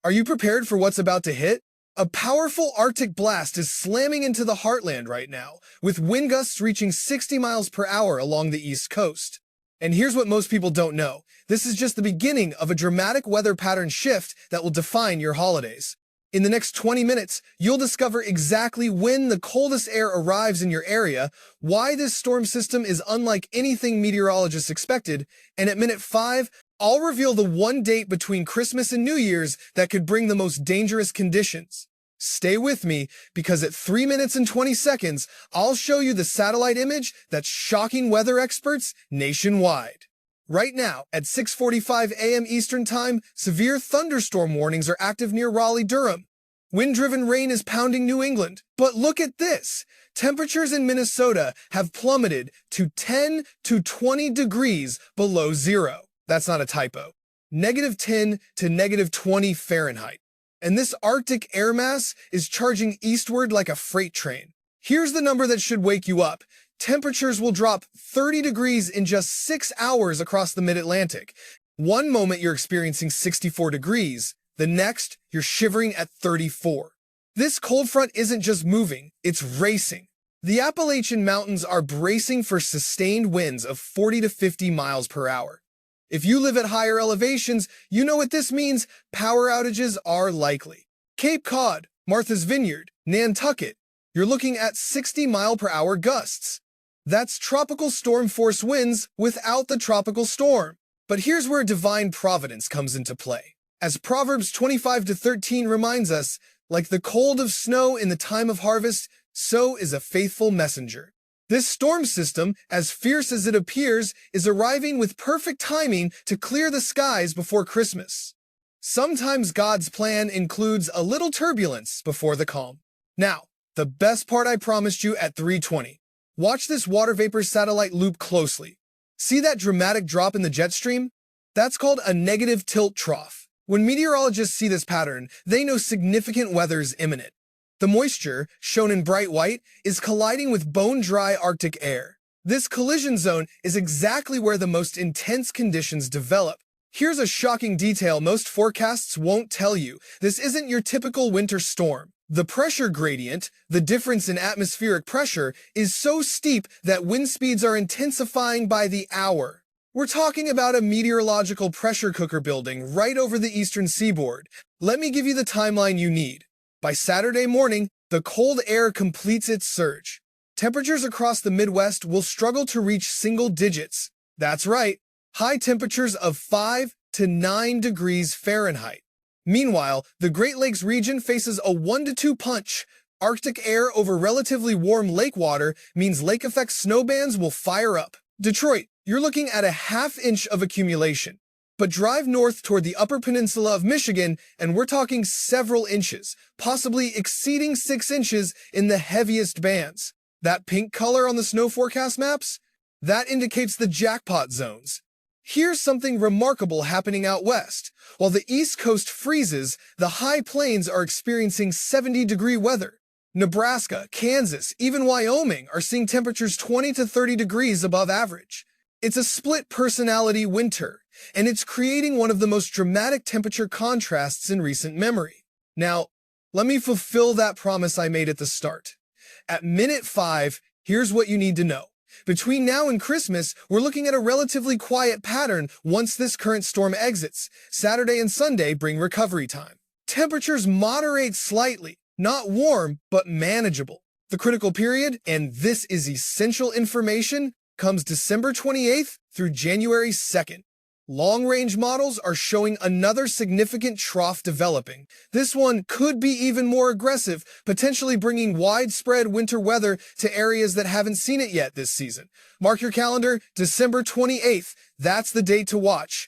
Are you prepared for what's about to hit? A powerful Arctic blast is slamming into the heartland right now, with wind gusts reaching 60 miles per hour along the east coast. And here's what most people don't know. This is just the beginning of a dramatic weather pattern shift that will define your holidays. In the next 20 minutes, you'll discover exactly when the coldest air arrives in your area, why this storm system is unlike anything meteorologists expected, and at minute 5, I'll reveal the one date between Christmas and New Year's that could bring the most dangerous conditions. Stay with me, because at 3 minutes and 20 seconds, I'll show you the satellite image that's shocking weather experts nationwide. Right now, at 6:45 a.m. Eastern Time, severe thunderstorm warnings are active near Raleigh-Durham. Wind-driven rain is pounding New England. But look at this! Temperatures in Minnesota have plummeted to 10 to 20 degrees below zero. That's not a typo. -10 to -20 Fahrenheit. And this Arctic air mass is charging eastward like a freight train. Here's the number that should wake you up. Temperatures will drop 30 degrees in just 6 hours across the mid-Atlantic. One moment you're experiencing 64 degrees, the next you're shivering at 34. This cold front isn't just moving, it's racing. The Appalachian Mountains are bracing for sustained winds of 40 to 50 miles per hour. If you live at higher elevations, you know what this means. Power outages are likely. Cape Cod, Martha's Vineyard, Nantucket, you're looking at 60-mile-per-hour gusts. That's tropical storm force winds without the tropical storm. But here's where divine providence comes into play. As Proverbs 25-13 reminds us, like the cold of snow in the time of harvest, so is a faithful messenger. This storm system, as fierce as it appears, is arriving with perfect timing to clear the skies before Christmas. Sometimes God's plan includes a little turbulence before the calm. Now, the best part I promised you at 3:20. Watch this water vapor satellite loop closely. See that dramatic drop in the jet stream? That's called a negative tilt trough. When meteorologists see this pattern, they know significant weather is imminent. The moisture, shown in bright white, is colliding with bone-dry Arctic air. This collision zone is exactly where the most intense conditions develop. Here's a shocking detail most forecasts won't tell you. This isn't your typical winter storm. The pressure gradient, the difference in atmospheric pressure, is so steep that wind speeds are intensifying by the hour. We're talking about a meteorological pressure cooker building right over the eastern seaboard. Let me give you the timeline you need. By Saturday morning, the cold air completes its surge. Temperatures across the Midwest will struggle to reach single digits. That's right, high temperatures of 5 to 9 degrees Fahrenheit. Meanwhile, the Great Lakes region faces a 1-2 punch. Arctic air over relatively warm lake water means lake-effect snowbands will fire up. Detroit, you're looking at a ½ inch of accumulation. But drive north toward the Upper Peninsula of Michigan, and we're talking several inches, possibly exceeding 6 inches in the heaviest bands. That pink color on the snow forecast maps? That indicates the jackpot zones. Here's something remarkable happening out west. While the East Coast freezes, the high plains are experiencing 70-degree weather. Nebraska, Kansas, even Wyoming are seeing temperatures 20 to 30 degrees above average. It's a split-personality winter, and it's creating one of the most dramatic temperature contrasts in recent memory. Now, let me fulfill that promise I made at the start. At minute 5, here's what you need to know. Between now and Christmas, we're looking at a relatively quiet pattern once this current storm exits. Saturday and Sunday bring recovery time. Temperatures moderate slightly, not warm, but manageable. The critical period, and this is essential information, comes December 28th through January 2nd. Long-range models are showing another significant trough developing. This one could be even more aggressive, potentially bringing widespread winter weather to areas that haven't seen it yet this season. Mark your calendar, December 28th. That's the date to watch.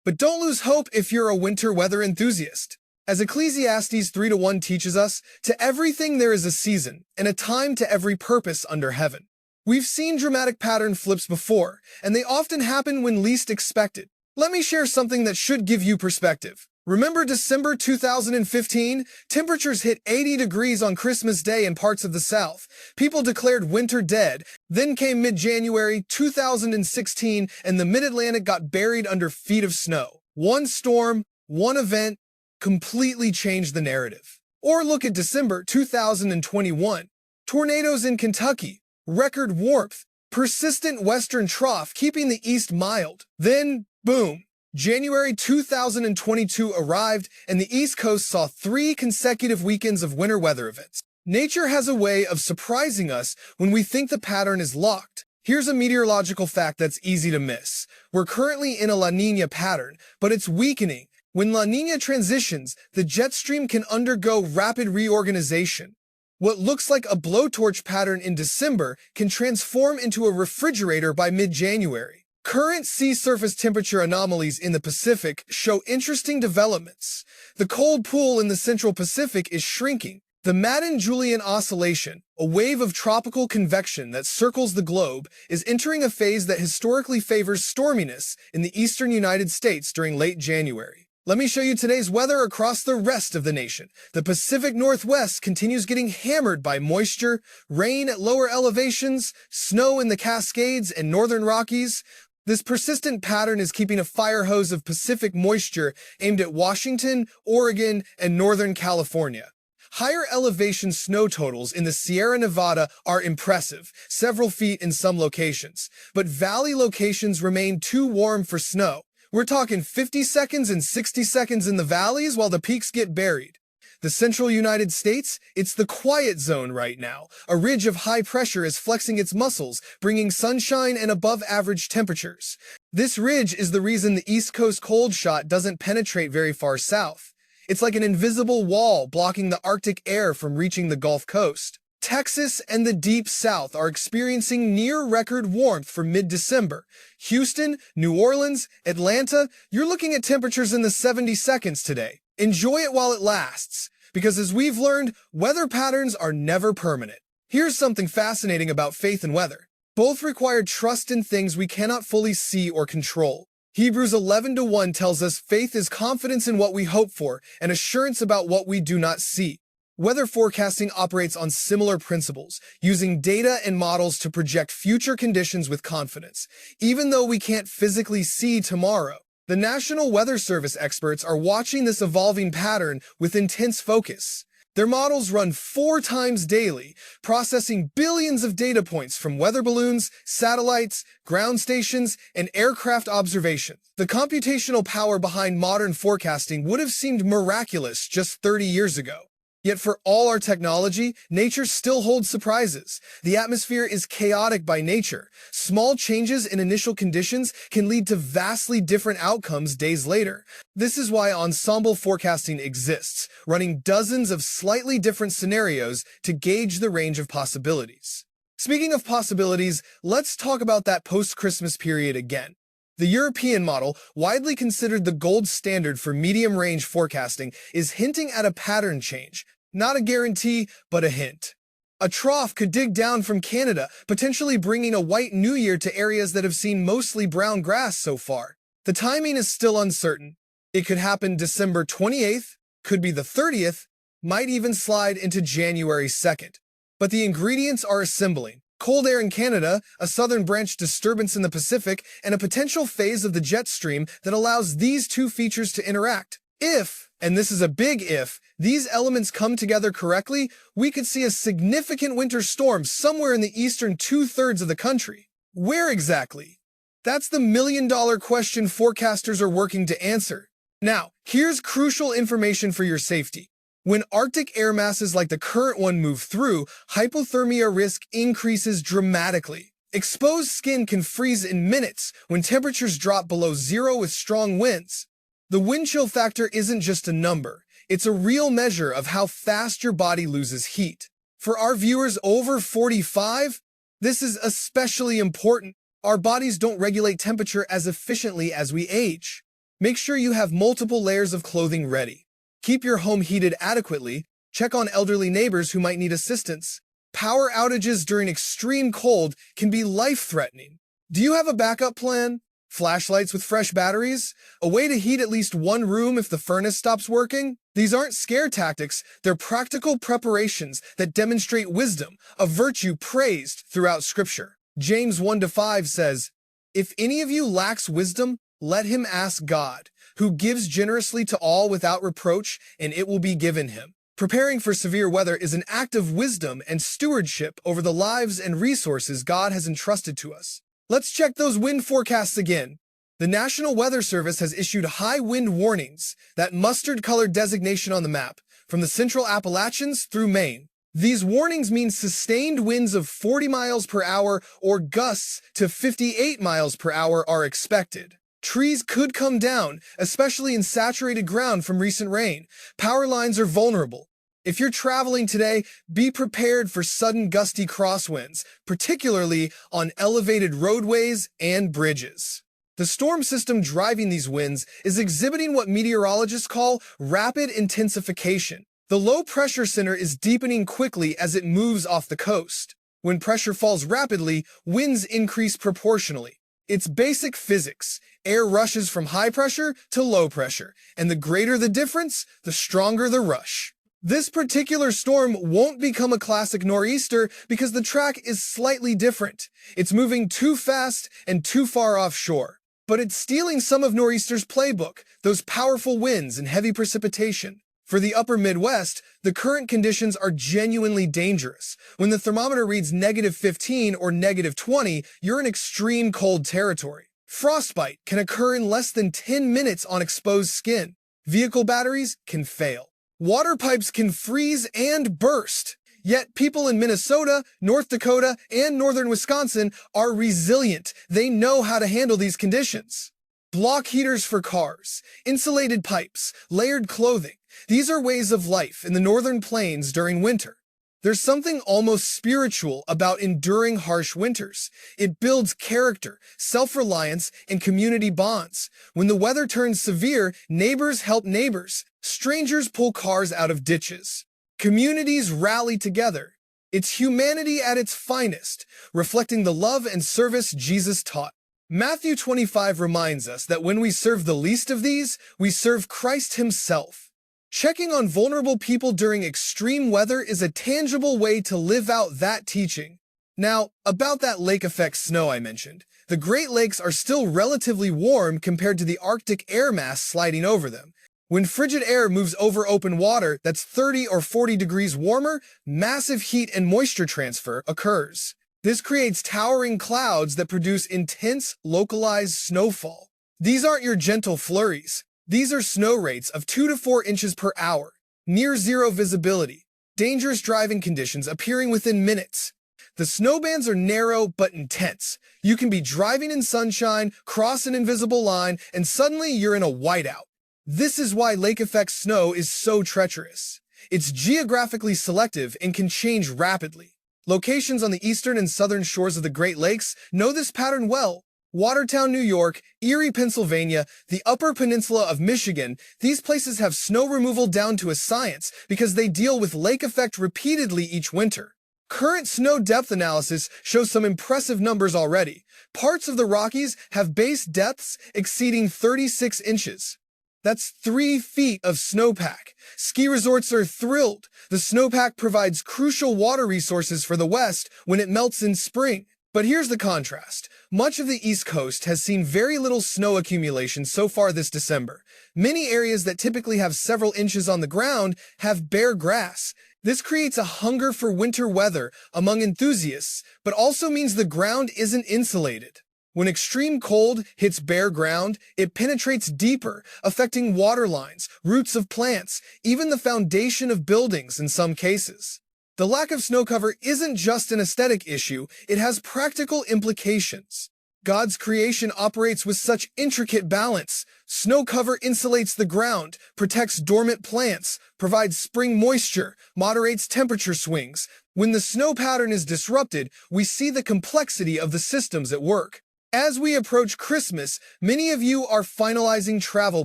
But don't lose hope if you're a winter weather enthusiast. As Ecclesiastes 3:1 teaches us, to everything there is a season, and a time to every purpose under heaven. We've seen dramatic pattern flips before, and they often happen when least expected. Let me share something that should give you perspective. Remember December 2015? Temperatures hit 80 degrees on Christmas Day in parts of the South. People declared winter dead. Then came mid-January 2016, and the Mid-Atlantic got buried under feet of snow. One storm, one event, completely changed the narrative. Or look at December 2021. Tornadoes in Kentucky, record warmth, persistent western trough keeping the east mild. Then, boom, January 2022 arrived and the East Coast saw 3 consecutive weekends of winter weather events. Nature has a way of surprising us when we think the pattern is locked. Here's a meteorological fact that's easy to miss. We're currently in a La Niña pattern, but it's weakening. When La Niña transitions, the jet stream can undergo rapid reorganization. What looks like a blowtorch pattern in December can transform into a refrigerator by mid-January. Current sea surface temperature anomalies in the Pacific show interesting developments. The cold pool in the central Pacific is shrinking. The Madden-Julian Oscillation, a wave of tropical convection that circles the globe, is entering a phase that historically favors storminess in the eastern United States during late January. Let me show you today's weather across the rest of the nation. The Pacific Northwest continues getting hammered by moisture, rain at lower elevations, snow in the Cascades and northern Rockies. This persistent pattern is keeping a fire hose of Pacific moisture aimed at Washington, Oregon, and Northern California. Higher elevation snow totals in the Sierra Nevada are impressive, several feet in some locations, but valley locations remain too warm for snow. We're talking 50 seconds and 60 seconds in the valleys while the peaks get buried. The central United States, it's the quiet zone right now. A ridge of high pressure is flexing its muscles, bringing sunshine and above-average temperatures. This ridge is the reason the East Coast cold shot doesn't penetrate very far south. It's like an invisible wall blocking the Arctic air from reaching the Gulf Coast. Texas and the Deep South are experiencing near-record warmth for mid-December. Houston, New Orleans, Atlanta, you're looking at temperatures in the 70 seconds today. Enjoy it while it lasts, because as we've learned, weather patterns are never permanent. Here's something fascinating about faith and weather. Both require trust in things we cannot fully see or control. Hebrews 11:1 tells us faith is confidence in what we hope for and assurance about what we do not see. Weather forecasting operates on similar principles, using data and models to project future conditions with confidence, even though we can't physically see tomorrow. The National Weather Service experts are watching this evolving pattern with intense focus. Their models run 4 times daily, processing billions of data points from weather balloons, satellites, ground stations, and aircraft observations. The computational power behind modern forecasting would have seemed miraculous just 30 years ago. Yet for all our technology, nature still holds surprises. The atmosphere is chaotic by nature. Small changes in initial conditions can lead to vastly different outcomes days later. This is why ensemble forecasting exists, running dozens of slightly different scenarios to gauge the range of possibilities. Speaking of possibilities, let's talk about that post-Christmas period again. The European model, widely considered the gold standard for medium-range forecasting, is hinting at a pattern change. Not a guarantee, but a hint. A trough could dig down from Canada, potentially bringing a white New Year to areas that have seen mostly brown grass so far. The timing is still uncertain. It could happen December 28th, could be the 30th, might even slide into January 2nd. But the ingredients are assembling. Cold air in Canada, a southern branch disturbance in the Pacific, and a potential phase of the jet stream that allows these two features to interact. If, and this is a big if, these elements come together correctly, we could see a significant winter storm somewhere in the eastern 2/3 of the country. Where exactly? That's the million-dollar question forecasters are working to answer. Now, here's crucial information for your safety. When Arctic air masses like the current one move through, hypothermia risk increases dramatically. Exposed skin can freeze in minutes when temperatures drop below zero with strong winds. The wind chill factor isn't just a number. It's a real measure of how fast your body loses heat. For our viewers over 45, this is especially important. Our bodies don't regulate temperature as efficiently as we age. Make sure you have multiple layers of clothing ready. Keep your home heated adequately. Check on elderly neighbors who might need assistance. Power outages during extreme cold can be life-threatening. Do you have a backup plan? Flashlights with fresh batteries? A way to heat at least one room if the furnace stops working? These aren't scare tactics, they're practical preparations that demonstrate wisdom, a virtue praised throughout Scripture. James 1-5 says, "If any of you lacks wisdom, let him ask God, who gives generously to all without reproach, and it will be given him. Preparing for severe weather is an act of wisdom and stewardship over the lives and resources God has entrusted to us. Let's check those wind forecasts again. The National Weather Service has issued high wind warnings, that mustard-colored designation on the map, from the Central Appalachians through Maine. These warnings mean sustained winds of 40 miles per hour or gusts to 58 miles per hour are expected. Trees could come down, especially in saturated ground from recent rain. Power lines are vulnerable. If you're traveling today, be prepared for sudden gusty crosswinds, particularly on elevated roadways and bridges. The storm system driving these winds is exhibiting what meteorologists call rapid intensification. The low-pressure center is deepening quickly as it moves off the coast. When pressure falls rapidly, winds increase proportionally. It's basic physics. Air rushes from high pressure to low pressure, and the greater the difference, the stronger the rush. This particular storm won't become a classic nor'easter because the track is slightly different. It's moving too fast and too far offshore. But it's stealing some of nor'easter's playbook, those powerful winds and heavy precipitation. For the upper Midwest, the current conditions are genuinely dangerous. When the thermometer reads -15 or -20, you're in extreme cold territory. Frostbite can occur in less than 10 minutes on exposed skin. Vehicle batteries can fail. Water pipes can freeze and burst. Yet people in Minnesota, North Dakota, and northern Wisconsin are resilient. They know how to handle these conditions. Block heaters for cars, insulated pipes, layered clothing. These are ways of life in the northern plains during winter. There's something almost spiritual about enduring harsh winters. It builds character, self-reliance, and community bonds. When the weather turns severe, neighbors help neighbors. Strangers pull cars out of ditches. Communities rally together. It's humanity at its finest, reflecting the love and service Jesus taught. Matthew 25 reminds us that when we serve the least of these, we serve Christ himself. Checking on vulnerable people during extreme weather is a tangible way to live out that teaching. Now, about that lake effect snow I mentioned, the Great Lakes are still relatively warm compared to the Arctic air mass sliding over them. When frigid air moves over open water that's 30 or 40 degrees warmer, massive heat and moisture transfer occurs. This creates towering clouds that produce intense, localized snowfall. These aren't your gentle flurries. These are snow rates of 2 to 4 inches per hour, near zero visibility, dangerous driving conditions appearing within minutes. The snowbands are narrow but intense. You can be driving in sunshine, cross an invisible line, and suddenly you're in a whiteout. This is why lake effect snow is so treacherous. It's geographically selective and can change rapidly. Locations on the eastern and southern shores of the Great Lakes know this pattern well. Watertown, New York, Erie, Pennsylvania, the Upper Peninsula of Michigan, these places have snow removal down to a science because they deal with lake effect repeatedly each winter. Current snow depth analysis shows some impressive numbers already. Parts of the Rockies have base depths exceeding 36 inches. That's 3 feet of snowpack. Ski resorts are thrilled. The snowpack provides crucial water resources for the West when it melts in spring. But here's the contrast. Much of the East Coast has seen very little snow accumulation so far this December. Many areas that typically have several inches on the ground have bare grass. This creates a hunger for winter weather among enthusiasts, but also means the ground isn't insulated. When extreme cold hits bare ground, it penetrates deeper, affecting water lines, roots of plants, even the foundation of buildings in some cases. The lack of snow cover isn't just an aesthetic issue, it has practical implications. God's creation operates with such intricate balance. Snow cover insulates the ground, protects dormant plants, provides spring moisture, moderates temperature swings. When the snow pattern is disrupted, we see the complexity of the systems at work. As we approach Christmas, many of you are finalizing travel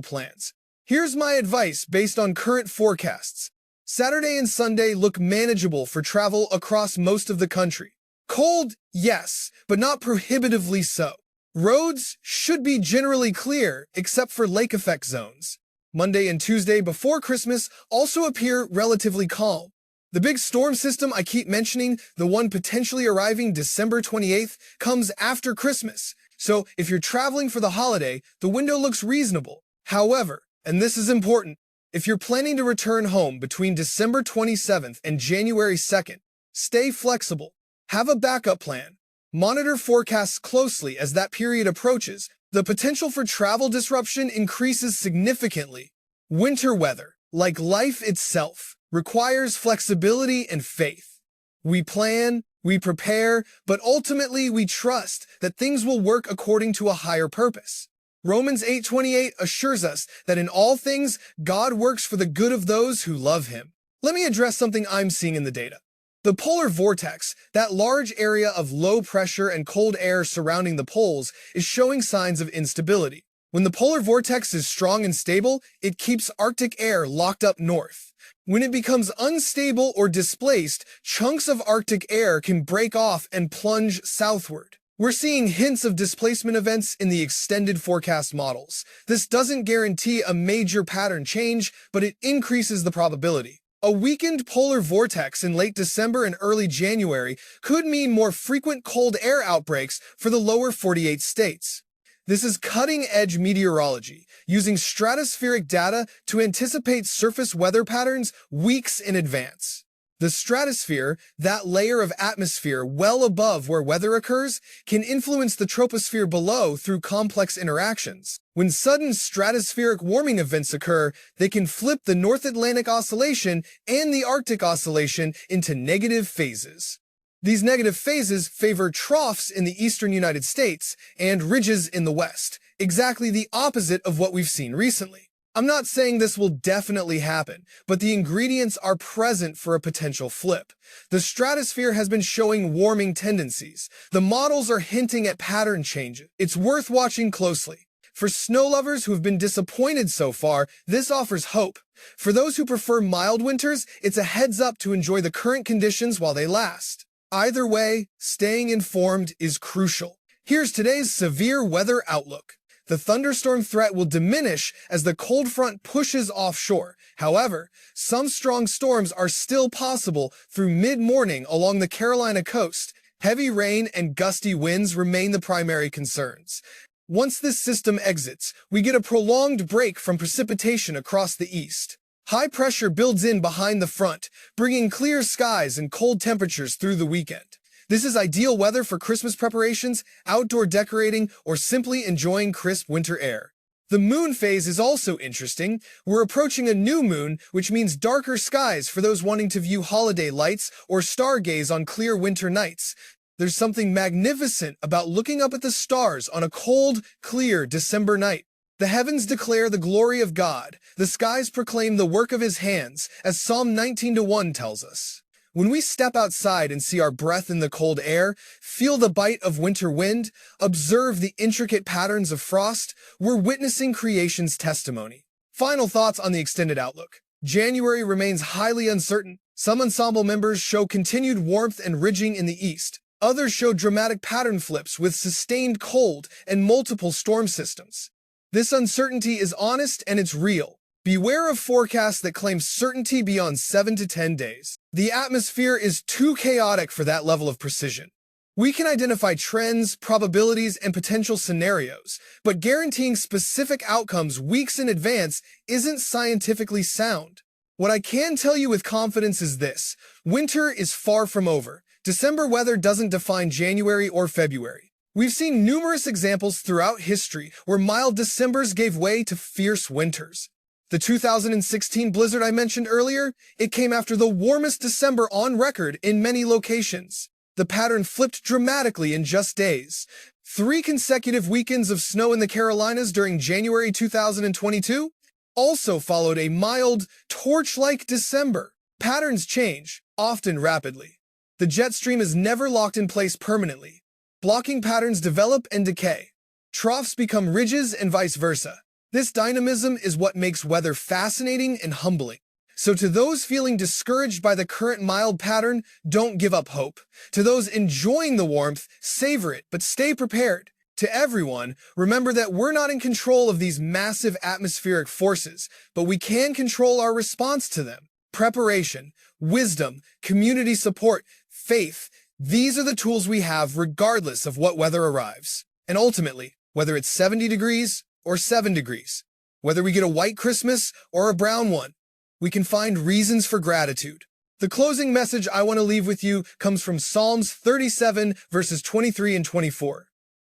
plans. Here's my advice based on current forecasts. Saturday and Sunday look manageable for travel across most of the country. Cold, yes, but not prohibitively so. Roads should be generally clear, except for lake effect zones. Monday and Tuesday before Christmas also appear relatively calm. The big storm system I keep mentioning, the one potentially arriving December 28th, comes after Christmas. So if you're traveling for the holiday, the window looks reasonable. However, and this is important, if you're planning to return home between December 27th and January 2nd, stay flexible. Have a backup plan. Monitor forecasts closely as that period approaches. The potential for travel disruption increases significantly. Winter weather, like life itself, requires flexibility and faith. We plan, we prepare, but ultimately we trust that things will work according to a higher purpose. Romans 8:28 assures us that in all things, God works for the good of those who love Him. Let me address something I'm seeing in the data. The polar vortex, that large area of low pressure and cold air surrounding the poles, is showing signs of instability. When the polar vortex is strong and stable, it keeps Arctic air locked up north. When it becomes unstable or displaced, chunks of Arctic air can break off and plunge southward. We're seeing hints of displacement events in the extended forecast models. This doesn't guarantee a major pattern change, but it increases the probability. A weakened polar vortex in late December and early January could mean more frequent cold air outbreaks for the lower 48 states. This is cutting-edge meteorology, using stratospheric data to anticipate surface weather patterns weeks in advance. The stratosphere, that layer of atmosphere well above where weather occurs, can influence the troposphere below through complex interactions. When sudden stratospheric warming events occur, they can flip the North Atlantic Oscillation and the Arctic Oscillation into negative phases. These negative phases favor troughs in the eastern United States and ridges in the west, exactly the opposite of what we've seen recently. I'm not saying this will definitely happen, but the ingredients are present for a potential flip. The stratosphere has been showing warming tendencies. The models are hinting at pattern changes. It's worth watching closely. For snow lovers who have been disappointed so far, this offers hope. For those who prefer mild winters, it's a heads up to enjoy the current conditions while they last. Either way, staying informed is crucial. Here's today's severe weather outlook. The thunderstorm threat will diminish as the cold front pushes offshore. However, some strong storms are still possible through mid-morning along the Carolina coast. Heavy rain and gusty winds remain the primary concerns. Once this system exits, we get a prolonged break from precipitation across the east. High pressure builds in behind the front, bringing clear skies and cold temperatures through the weekend. This is ideal weather for Christmas preparations, outdoor decorating, or simply enjoying crisp winter air. The moon phase is also interesting. We're approaching a new moon, which means darker skies for those wanting to view holiday lights or stargaze on clear winter nights. There's something magnificent about looking up at the stars on a cold, clear December night. The heavens declare the glory of God. The skies proclaim the work of His hands, as Psalm 19:1 tells us. When we step outside and see our breath in the cold air, feel the bite of winter wind, observe the intricate patterns of frost, we're witnessing creation's testimony. Final thoughts on the extended outlook. January remains highly uncertain. Some ensemble members show continued warmth and ridging in the east. Others show dramatic pattern flips with sustained cold and multiple storm systems. This uncertainty is honest and it's real. Beware of forecasts that claim certainty beyond 7 to 10 days. The atmosphere is too chaotic for that level of precision. We can identify trends, probabilities, and potential scenarios, but guaranteeing specific outcomes weeks in advance isn't scientifically sound. What I can tell you with confidence is this: winter is far from over. December weather doesn't define January or February. We've seen numerous examples throughout history where mild Decembers gave way to fierce winters. The 2016 blizzard I mentioned earlier, it came after the warmest December on record in many locations. The pattern flipped dramatically in just days. 3 consecutive weekends of snow in the Carolinas during January 2022 also followed a mild, torch-like December. Patterns change, often rapidly. The jet stream is never locked in place permanently. Blocking patterns develop and decay. Troughs become ridges and vice versa. This dynamism is what makes weather fascinating and humbling. So to those feeling discouraged by the current mild pattern, don't give up hope. To those enjoying the warmth, savor it, but stay prepared. To everyone, remember that we're not in control of these massive atmospheric forces, but we can control our response to them. Preparation, wisdom, community support, faith, these are the tools we have regardless of what weather arrives. And ultimately, whether it's 70 degrees or 7 degrees, Whether we get a white Christmas or a brown one, we can find reasons for gratitude. The closing message I want to leave with you comes from Psalms 37, verses 23 and 24.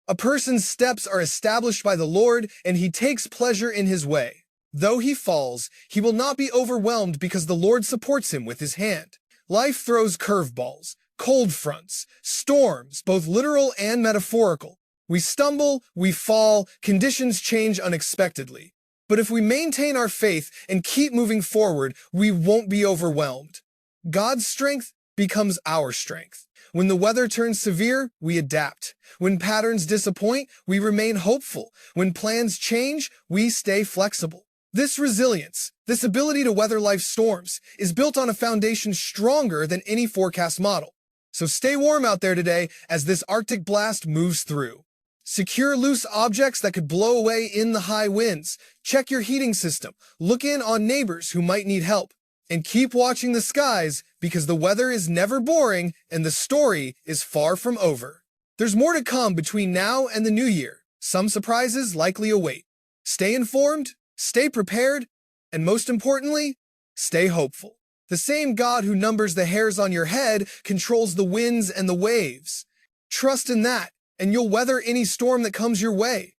A person's steps are established by the Lord, and he takes pleasure in his way. Though he falls, he will not be overwhelmed because the Lord supports him with his hand. Life throws curveballs, cold fronts, storms, both literal and metaphorical. We stumble, we fall, conditions change unexpectedly. But if we maintain our faith and keep moving forward, we won't be overwhelmed. God's strength becomes our strength. When the weather turns severe, we adapt. When patterns disappoint, we remain hopeful. When plans change, we stay flexible. This resilience, this ability to weather life's storms, is built on a foundation stronger than any forecast model. So stay warm out there today as this Arctic blast moves through. Secure loose objects that could blow away in the high winds. Check your heating system. Look in on neighbors who might need help. And keep watching the skies because the weather is never boring and the story is far from over. There's more to come between now and the new year. Some surprises likely await. Stay informed, stay prepared, and most importantly, stay hopeful. The same God who numbers the hairs on your head controls the winds and the waves. Trust in that, and you'll weather any storm that comes your way.